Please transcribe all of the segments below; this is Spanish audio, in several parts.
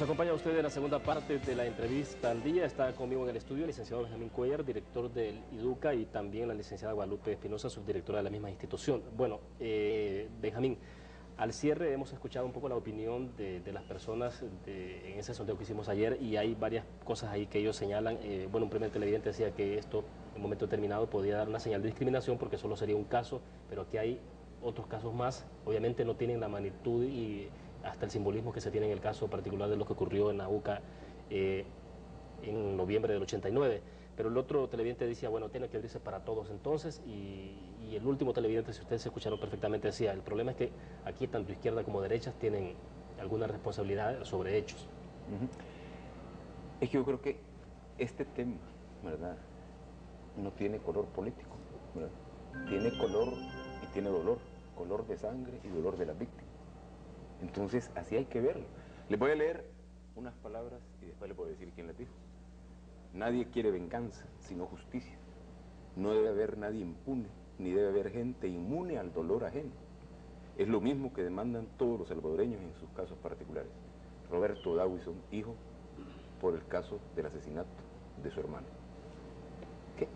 Nos acompaña usted en la segunda parte de la entrevista al día. Está conmigo en el estudio el licenciado Benjamín Cuellar, director del IDUCA, y también la licenciada Guadalupe Espinosa, subdirectora de la misma institución. Bueno, Benjamín, al cierre hemos escuchado un poco la opinión de las personas en ese sondeo que hicimos ayer, y hay varias cosas ahí que ellos señalan. Bueno, un primer televidente decía que esto en un momento determinado podía dar una señal de discriminación porque solo sería un caso, pero aquí hay otros casos más. Obviamente no tienen la magnitud y hasta el simbolismo que se tiene en el caso particular de lo que ocurrió en la UCA en noviembre del 89. Pero el otro televidente decía, bueno, tiene que abrirse para todos entonces, y el último televidente, si ustedes se escucharon perfectamente, decía, el problema es que aquí tanto izquierda como derechas tienen alguna responsabilidad sobre hechos. Es que yo creo que este tema, ¿verdad?, no tiene color político, ¿verdad? Tiene color y tiene dolor, color de sangre y dolor de las víctimas. Entonces, así hay que verlo. Les voy a leer unas palabras y después les voy a decir quién las dijo. Nadie quiere venganza, sino justicia. No debe haber nadie impune, ni debe haber gente inmune al dolor ajeno. Es lo mismo que demandan todos los salvadoreños en sus casos particulares. Roberto Dawison, hijo, por el caso del asesinato de su hermano. ¿Qué?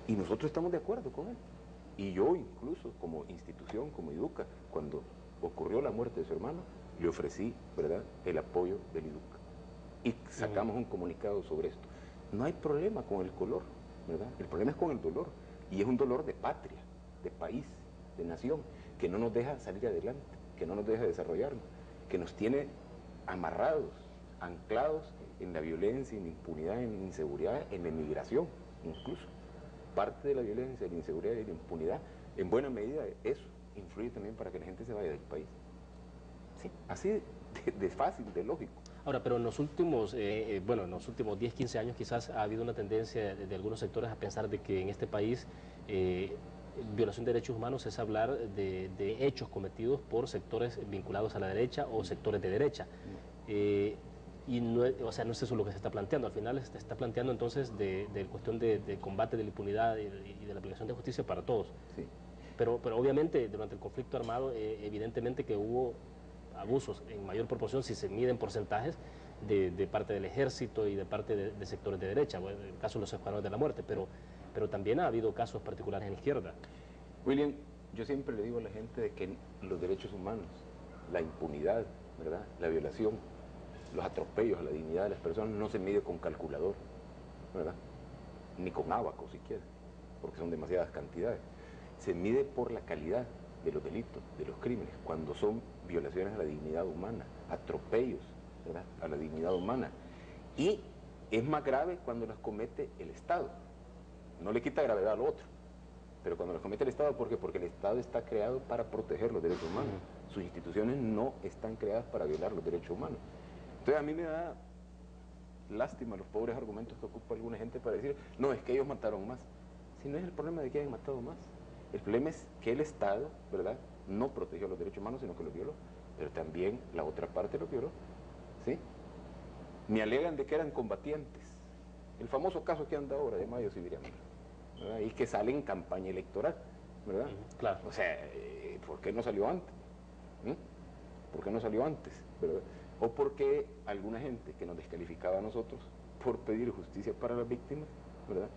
Y nosotros estamos de acuerdo con él. Y yo incluso, como institución, como IDUCA, cuando ocurrió la muerte de su hermano, le ofrecí, ¿verdad?, el apoyo del IDUCA. Y sacamos un comunicado sobre esto. No hay problema con el color, ¿verdad? El problema es con el dolor. Y es un dolor de patria, de país, de nación, que no nos deja salir adelante, que no nos deja desarrollarnos, que nos tiene amarrados, anclados en la violencia, en la impunidad, en la inseguridad, en la emigración, incluso. Parte de la violencia, la inseguridad y la impunidad, en buena medida, eso influye también para que la gente se vaya del país. Sí, así de fácil, de lógico. Ahora, pero en los últimos, bueno, en los últimos 10, 15 años quizás ha habido una tendencia de algunos sectores a pensar de que en este país violación de derechos humanos es hablar de hechos cometidos por sectores vinculados a la derecha o sectores de derecha. Y no, o sea, no es eso lo que se está planteando. Al final se está planteando entonces de cuestión de combate de la impunidad y de la aplicación de justicia para todos. Sí. Pero obviamente durante el conflicto armado evidentemente que hubo abusos en mayor proporción, si se miden porcentajes, de parte del ejército y de parte de sectores de derecha, bueno, en el caso de los escuadrones de la muerte, pero también ha habido casos particulares en la izquierda. William, yo siempre le digo a la gente de que los derechos humanos, la impunidad, ¿verdad?, la violación, los atropellos a la dignidad de las personas no se mide con calculador, ¿verdad?, ni con ábaco siquiera, porque son demasiadas cantidades. Se mide por la calidad de los delitos, de los crímenes, cuando son violaciones a la dignidad humana, atropellos, ¿verdad?, a la dignidad humana. Y es más grave cuando las comete el Estado. No le quita gravedad al otro, pero cuando las comete el Estado, ¿por qué? Porque el Estado está creado para proteger los derechos humanos. Sus instituciones no están creadas para violar los derechos humanos. Entonces a mí me da lástima los pobres argumentos que ocupa alguna gente para decir, no, es que ellos mataron más. Si no es el problema de que hayan matado más, el problema es que el Estado, ¿verdad?, no protegió los derechos humanos, sino que los violó, pero también la otra parte los violó, ¿sí? Me alegan de que eran combatientes. El famoso caso que anda ahora de Mayo Civiliano, ¿verdad?, y que sale en campaña electoral, ¿verdad? Claro. O sea, ¿por qué no salió antes? ¿Por qué no salió antes? ¿Verdad? O porque alguna gente que nos descalificaba a nosotros por pedir justicia para las víctimas, ¿verdad?,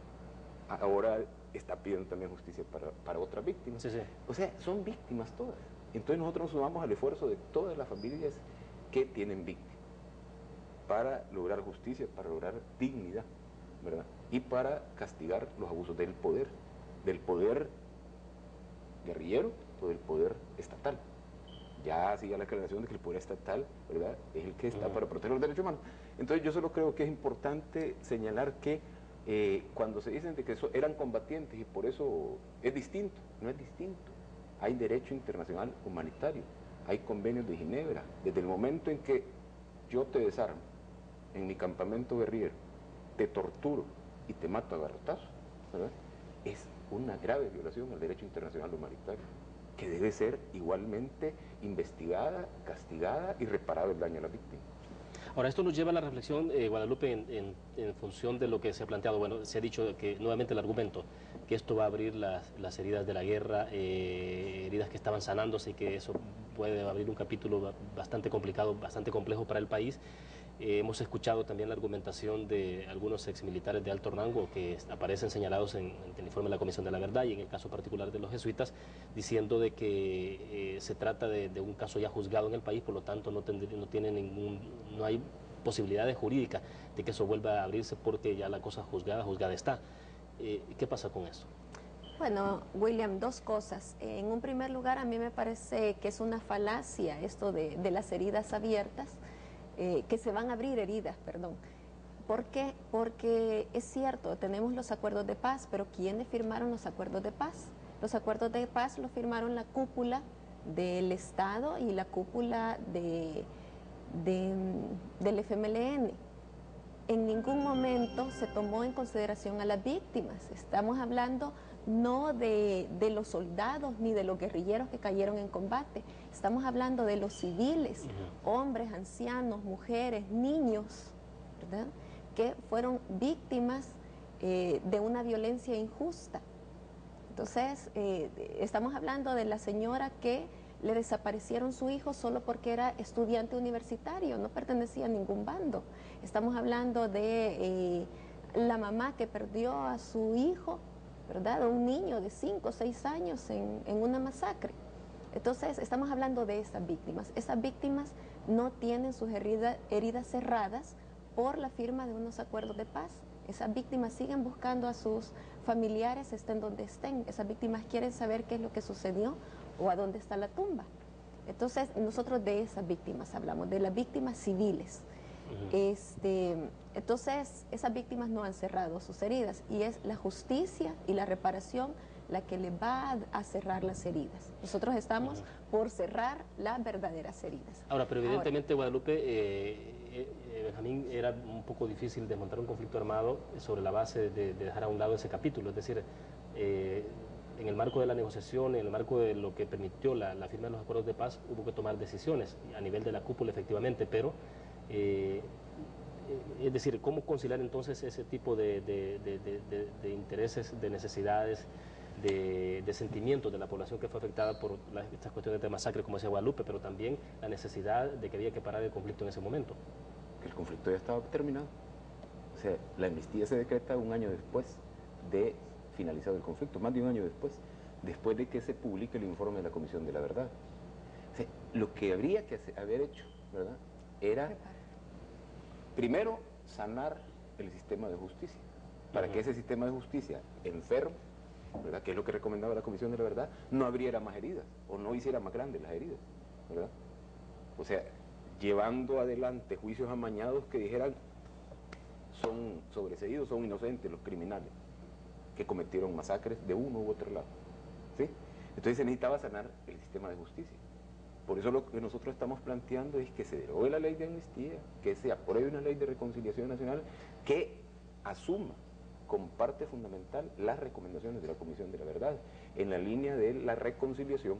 ahora está pidiendo también justicia para otras víctimas. Sí, sí. O sea, son víctimas todas. Entonces nosotros nos sumamos al esfuerzo de todas las familias que tienen víctimas para lograr justicia, para lograr dignidad, ¿verdad?, y para castigar los abusos del poder guerrillero o del poder estatal. Ya sigue la aclaración de que el poder estatal, ¿verdad?, es el que está para proteger los derechos humanos. Entonces yo solo creo que es importante señalar que cuando se dicen de que eran combatientes y por eso es distinto, no es distinto. Hay derecho internacional humanitario, hay convenios de Ginebra. Desde el momento en que yo te desarmo en mi campamento guerrillero, te torturo y te mato a garrotazos, ¿verdad?, es una grave violación al derecho internacional humanitario, que debe ser igualmente investigada, castigada y reparado el daño a la víctima. Ahora, esto nos lleva a la reflexión, Guadalupe, en función de lo que se ha planteado. Bueno, se ha dicho que, nuevamente el argumento, que esto va a abrir las heridas de la guerra, heridas que estaban sanándose, y que eso puede abrir un capítulo bastante complicado, bastante complejo para el país. Hemos escuchado también la argumentación de algunos exmilitares de alto rango que aparecen señalados en el informe de la Comisión de la Verdad y en el caso particular de los jesuitas, diciendo de que se trata de un caso ya juzgado en el país, por lo tanto no hay posibilidades jurídicas de que eso vuelva a abrirse porque ya la cosa juzgada está. ¿Qué pasa con eso? Bueno, William, dos cosas. En un primer lugar, a mí me parece que es una falacia esto de las heridas abiertas, que se van a abrir heridas, perdón. ¿Por qué? Porque es cierto, tenemos los acuerdos de paz, pero ¿quiénes firmaron los acuerdos de paz? Los acuerdos de paz los firmaron la cúpula del Estado y la cúpula del FMLN. En ningún momento se tomó en consideración a las víctimas. Estamos hablando no de los soldados ni de los guerrilleros que cayeron en combate. Estamos hablando de los civiles, hombres, ancianos, mujeres, niños, ¿verdad?, que fueron víctimas de una violencia injusta. Entonces, estamos hablando de la señora que le desaparecieron su hijo solo porque era estudiante universitario, no pertenecía a ningún bando. Estamos hablando de la mamá que perdió a su hijo, ¿verdad?, un niño de 5 o 6 años en una masacre. Entonces, estamos hablando de esas víctimas. Esas víctimas no tienen sus heridas cerradas por la firma de unos acuerdos de paz. Esas víctimas siguen buscando a sus familiares, estén donde estén. Esas víctimas quieren saber qué es lo que sucedió o a dónde está la tumba. Entonces, nosotros de esas víctimas hablamos, de las víctimas civiles. Entonces, esas víctimas no han cerrado sus heridas y es la justicia y la reparación la que le va a cerrar las heridas. Nosotros estamos por cerrar las verdaderas heridas. Ahora, pero evidentemente, Guadalupe, Benjamín, era un poco difícil desmontar un conflicto armado sobre la base de dejar a un lado ese capítulo, es decir, en el marco de la negociación, en el marco de lo que permitió la firma de los acuerdos de paz, hubo que tomar decisiones a nivel de la cúpula, efectivamente, pero es decir, ¿cómo conciliar entonces ese tipo de intereses, de necesidades, de sentimientos de la población que fue afectada por estas cuestiones de masacre, como decía Guadalupe, pero también la necesidad de que había que parar el conflicto en ese momento? Que el conflicto ya estaba terminado. O sea, la amnistía se decreta un año después de finalizado el conflicto, más de un año después de que se publique el informe de la Comisión de la Verdad. O sea, lo que habría que haber hecho, ¿verdad?, era primero sanar el sistema de justicia, para que ese sistema de justicia enfermo, ¿verdad?, que es lo que recomendaba la Comisión de la Verdad, no abriera más heridas o no hiciera más grandes las heridas, ¿verdad? O sea, llevando adelante juicios amañados que dijeran son sobreseídos, son inocentes los criminales que cometieron masacres de uno u otro lado, ¿sí? Entonces se necesitaba sanar el sistema de justicia. Por eso lo que nosotros estamos planteando es que se derogue la ley de amnistía, que se apruebe una ley de reconciliación nacional que asuma como parte fundamental las recomendaciones de la Comisión de la Verdad, en la línea de la reconciliación,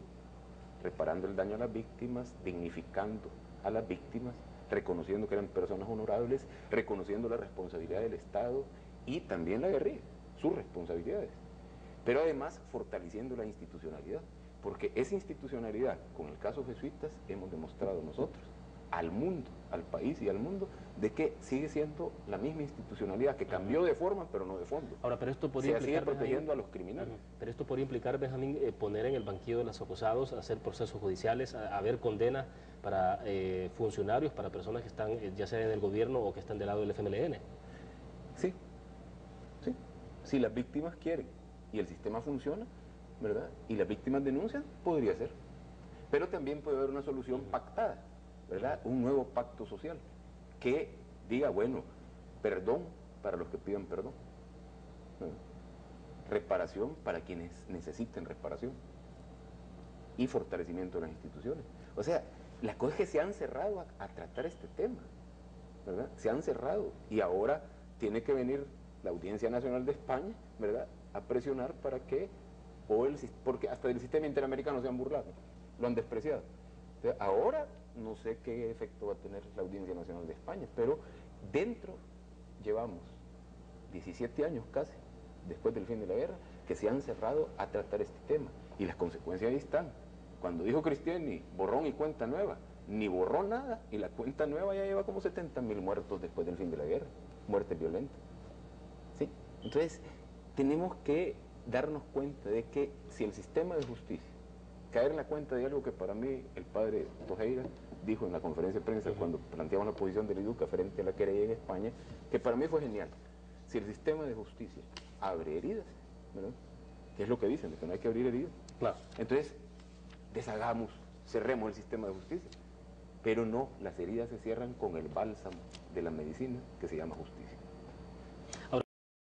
reparando el daño a las víctimas, dignificando a las víctimas, reconociendo que eran personas honorables, reconociendo la responsabilidad del Estado y también la guerrilla, sus responsabilidades, pero además fortaleciendo la institucionalidad, porque esa institucionalidad, con el caso jesuitas, hemos demostrado nosotros al mundo, al país y al mundo, de que sigue siendo la misma institucionalidad, que cambió de forma, pero no de fondo. Ahora, pero esto podría sigue protegiendo a los criminales. Pero esto podría implicar, Benjamín, poner en el banquillo de los acusados, hacer procesos judiciales, haber condenas para funcionarios, para personas que están ya sea en el gobierno o que están del lado del FMLN. Sí, sí. Si las víctimas quieren y el sistema funciona, ¿verdad?, y las víctimas denuncian, podría ser. Pero también puede haber una solución pactada, ¿verdad?, un nuevo pacto social que diga, bueno, perdón para los que pidan perdón, reparación para quienes necesiten reparación y fortalecimiento de las instituciones. O sea, las cosas que se han cerrado a tratar este tema, ¿verdad?, se han cerrado y ahora tiene que venir la Audiencia Nacional de España, ¿verdad?, a presionar para que, porque hasta del sistema interamericano se han burlado, lo han despreciado. Entonces, ahora no sé qué efecto va a tener la Audiencia Nacional de España, pero dentro llevamos 17 años casi, después del fin de la guerra, que se han cerrado a tratar este tema, y las consecuencias ahí están. Cuando dijo Cristiani, borrón y cuenta nueva, ni borró nada, y la cuenta nueva ya lleva como 70.000 muertos después del fin de la guerra, muertes violentas. ¿Sí? Entonces, tenemos que darnos cuenta de que si el sistema de justicia, caer en la cuenta de algo que para mí el padre Tojeira dijo en la conferencia de prensa cuando planteamos la posición del IDUCA frente a la querella en España, que para mí fue genial. Si el sistema de justicia abre heridas, ¿verdad? Que es lo que dicen, de que no hay que abrir heridas. Claro. Entonces, deshagamos, cerremos el sistema de justicia. Pero no, las heridas se cierran con el bálsamo de la medicina que se llama justicia.